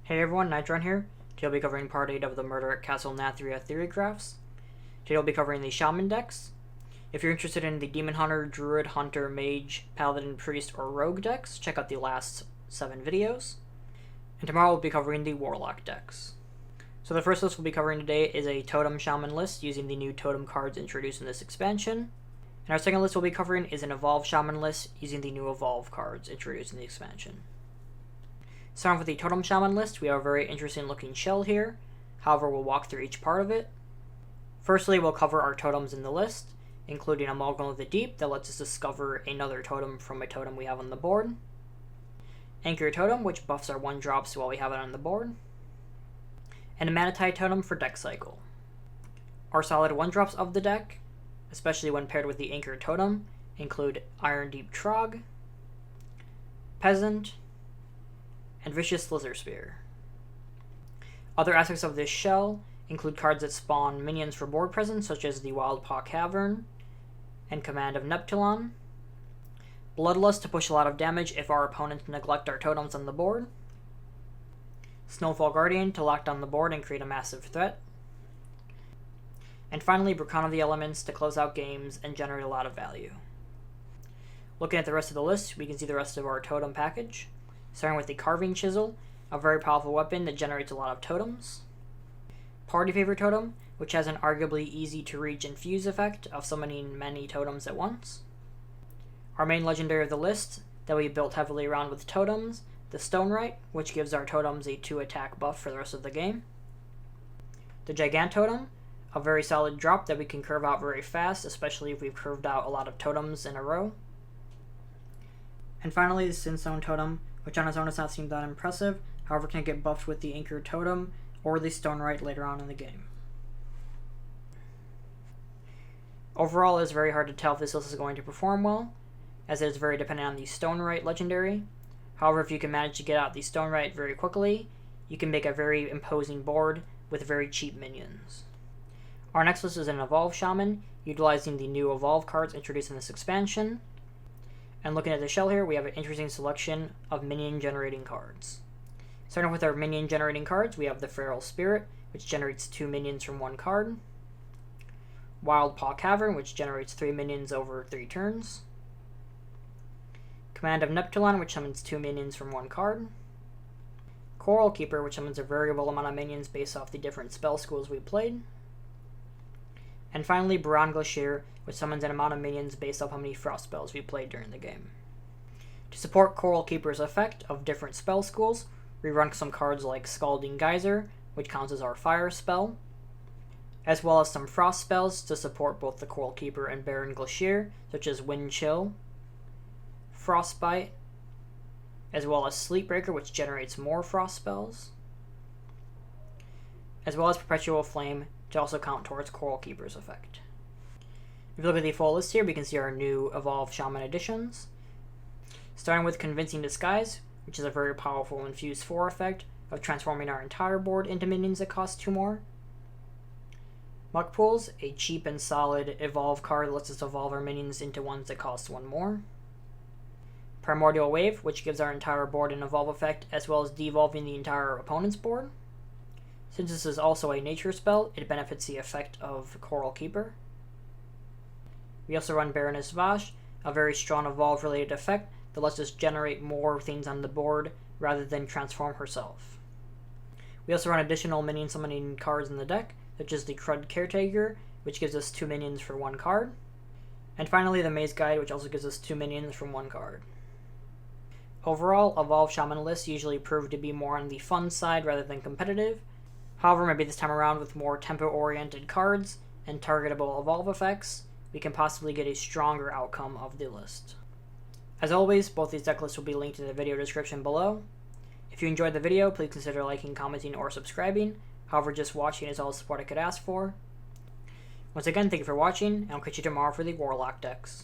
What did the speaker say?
Hey everyone, Nitron here. Today I'll be covering part 8 of the Murder at Caste Nathria Theorycrafts. Today I'll be covering the Shaman decks. If you're interested in the Demon Hunter, Druid, Hunter, Mage, Paladin, Priest, or Rogue decks, check out the last 7 videos. And tomorrow we'll be covering the Warlock decks. So the first list we'll be covering today is a Totem Shaman list using the new Totem cards introduced in this expansion. And our second list we'll be covering is an Evolve Shaman list using the new Evolve cards introduced in the expansion. Starting with the Totem Shaman list, we have a very interesting looking shell here. However, we'll walk through each part of it. Firstly, we'll cover our totems in the list, including Amalgam of the Deep that lets us discover another totem from a totem we have on the board. Anchor Totem, which buffs our 1-drops while we have it on the board. And a Manatide Totem for deck cycle. Our solid 1-drops of the deck, especially when paired with the Anchor Totem, include Iron Deep Trog, Peasant, and Vicious Slither Spear. Other aspects of this shell include cards that spawn minions for board presence, such as the Wild Paw Cavern and Command of Neptulon, Bloodlust to push a lot of damage if our opponents neglect our totems on the board, Snowfall Guardian to lock down the board and create a massive threat, and finally Brucon of the Elements to close out games and generate a lot of value. Looking at the rest of the list, we can see the rest of our totem package. Starting with the Carving Chisel, a very powerful weapon that generates a lot of totems. Party Favorite Totem, which has an arguably easy to reach and fuse effect of summoning many totems at once. Our main legendary of the list, that we built heavily around with totems, the Stonewright, which gives our totems a 2-attack buff for the rest of the game. The Gigantotem, a very solid drop that we can curve out very fast, especially if we've curved out a lot of totems in a row. And finally, the Sinstone Totem, which on its own does not seem that impressive, however can get buffed with the Anchor Totem or the Stonewright later on in the game. Overall, it is very hard to tell if this list is going to perform well, as it is very dependent on the Stonewright legendary. However, if you can manage to get out the Stonewright very quickly, you can make a very imposing board with very cheap minions. Our next list is an Evolve Shaman, utilizing the new Evolve cards introduced in this expansion. And looking at the shell here, we have an interesting selection of minion generating cards. Starting with our minion generating cards, we have the Feral Spirit, which generates 2 minions from 1 card. Wild Paw Cavern, which generates 3 minions over 3 turns. Command of Neptulon, which summons 2 minions from 1 card. Coral Keeper, which summons a variable amount of minions based off the different spell schools we played. And finally, Baron Glacier, which summons an amount of minions based off how many frost spells we played during the game. To support Coral Keeper's effect of different spell schools, we run some cards like Scalding Geyser, which counts as our fire spell, as well as some frost spells to support both the Coral Keeper and Baron Glacier, such as Wind Chill, Frostbite, as well as Sleepbreaker, which generates more frost spells, as well as Perpetual Flame, to also count towards Coral Keeper's effect. If you look at the full list here, we can see our new Evolve Shaman additions. Starting with Convincing Disguise, which is a very powerful Infuse 4 effect of transforming our entire board into minions that cost 2 more. Muck Pools, a cheap and solid Evolve card that lets us evolve our minions into ones that cost 1 more. Primordial Wave, which gives our entire board an evolve effect, as well as devolving the entire opponent's board. Since this is also a nature spell, it benefits the effect of Coral Keeper. We also run Baroness Vash, a very strong evolve-related effect that lets us generate more things on the board rather than transform herself. We also run additional minion summoning cards in the deck, such as the Crud Caretaker, which gives us 2 minions for 1 card. And finally, the Maze Guide, which also gives us 2 minions from 1 card. Overall, Evolve Shaman lists usually prove to be more on the fun side rather than competitive. However, maybe this time around with more tempo-oriented cards and targetable evolve effects, we can possibly get a stronger outcome of the list. As always, both these deck lists will be linked in the video description below. If you enjoyed the video, please consider liking, commenting, or subscribing. However, just watching is all the support I could ask for. Once again, thank you for watching, and I'll catch you tomorrow for the Warlock decks.